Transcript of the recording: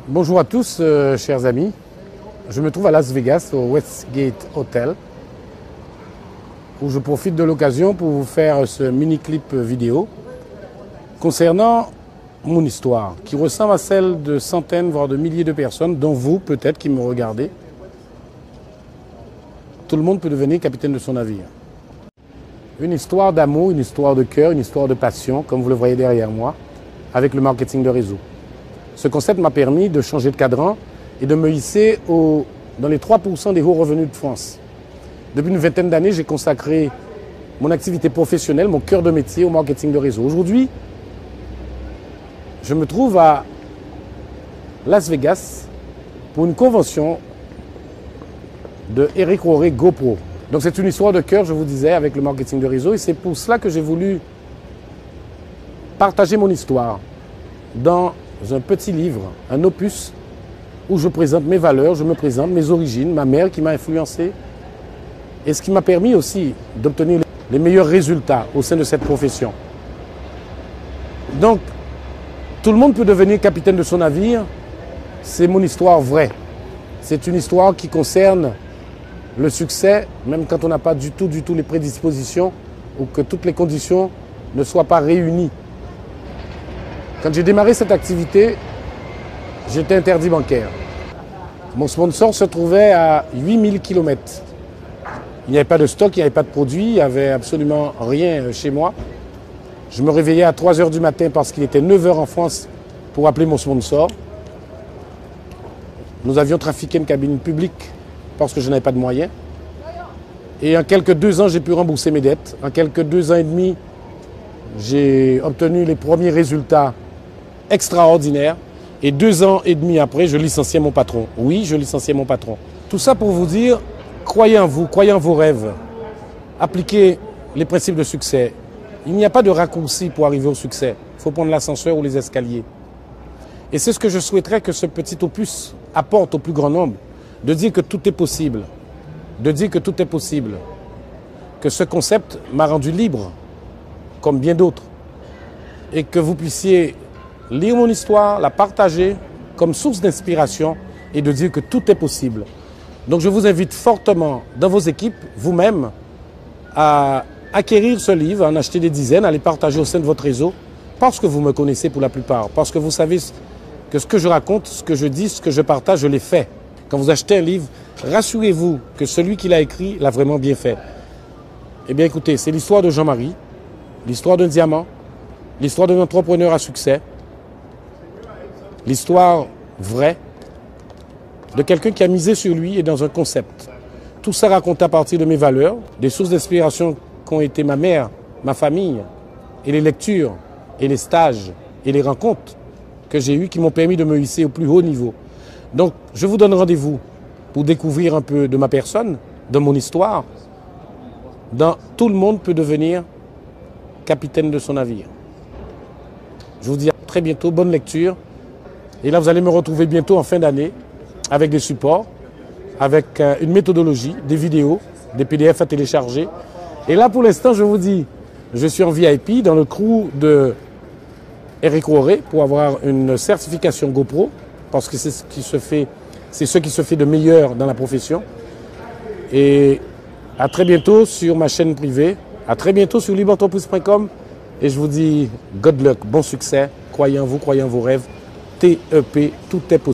Bonjour à tous, chers amis. Je me trouve à Las Vegas, au Westgate Hotel, où je profite de l'occasion pour vous faire ce mini-clip vidéo concernant mon histoire, qui ressemble à celle de centaines, voire de milliers de personnes, dont vous, peut-être, qui me regardez. Tout le monde peut devenir capitaine de son navire. Une histoire d'amour, une histoire de cœur, une histoire de passion, comme vous le voyez derrière moi, avec le marketing de réseau. Ce concept m'a permis de changer de cadran et de me hisser dans les 3% des hauts revenus de France. Depuis une vingtaine d'années, j'ai consacré mon activité professionnelle, mon cœur de métier au marketing de réseau. Aujourd'hui, je me trouve à Las Vegas pour une convention de Eric Rohrer GoPro. Donc c'est une histoire de cœur, je vous disais, avec le marketing de réseau, et c'est pour cela que j'ai voulu partager mon histoire dans un petit livre, un opus, où je présente mes valeurs, je me présente mes origines, ma mère qui m'a influencé, et ce qui m'a permis aussi d'obtenir les meilleurs résultats au sein de cette profession. Donc, tout le monde peut devenir capitaine de son navire, c'est mon histoire vraie. C'est une histoire qui concerne le succès, même quand on n'a pas du tout les prédispositions ou que toutes les conditions ne soient pas réunies. Quand j'ai démarré cette activité, j'étais interdit bancaire. Mon sponsor se trouvait à 8000 km. Il n'y avait pas de stock, il n'y avait pas de produit, il n'y avait absolument rien chez moi. Je me réveillais à 3 h du matin parce qu'il était 9 h en France pour appeler mon sponsor. Nous avions trafiqué une cabine publique parce que je n'avais pas de moyens. Et en quelques 2 ans, j'ai pu rembourser mes dettes. En quelques 2 ans et demi, j'ai obtenu les premiers résultats extraordinaire. Et 2 ans et demi après, je licenciais mon patron. Oui, je licenciais mon patron. Tout ça pour vous dire, croyez en vous, croyez en vos rêves. Appliquez les principes de succès. Il n'y a pas de raccourci pour arriver au succès. Il faut prendre l'ascenseur ou les escaliers. Et c'est ce que je souhaiterais que ce petit opus apporte au plus grand nombre. De dire que tout est possible. De dire que tout est possible. Que ce concept m'a rendu libre, comme bien d'autres. Et que vous puissiez lire mon histoire, la partager comme source d'inspiration et de dire que tout est possible. Donc je vous invite fortement dans vos équipes, vous-même, à acquérir ce livre, à en acheter des dizaines, à les partager au sein de votre réseau, parce que vous me connaissez pour la plupart, parce que vous savez que ce que je raconte, ce que je dis, ce que je partage, je l'ai fait. Quand vous achetez un livre, rassurez-vous que celui qui l'a écrit l'a vraiment bien fait. Eh bien écoutez, c'est l'histoire de Jean-Marie, l'histoire d'un diamant, l'histoire d'un entrepreneur à succès, l'histoire vraie de quelqu'un qui a misé sur lui et dans un concept. Tout ça raconté à partir de mes valeurs, des sources d'inspiration qu'ont été ma mère, ma famille, et les lectures, et les stages, et les rencontres que j'ai eues qui m'ont permis de me hisser au plus haut niveau. Donc, je vous donne rendez-vous pour découvrir un peu de ma personne, de mon histoire. Tout le monde peut devenir capitaine de son navire. Je vous dis à très bientôt, bonne lecture. Et là, vous allez me retrouver bientôt en fin d'année avec des supports, avec une méthodologie, des vidéos, des PDF à télécharger. Et là, pour l'instant, je vous dis, je suis en VIP dans le crew de Eric Rohrer pour avoir une certification GoPro, parce que c'est ce qui se fait de meilleur dans la profession. Et à très bientôt sur ma chaîne privée, à très bientôt sur libreentreprise.com. Et je vous dis, good luck, bon succès, croyez en vous, croyez en vos rêves. TEP, tout est possible.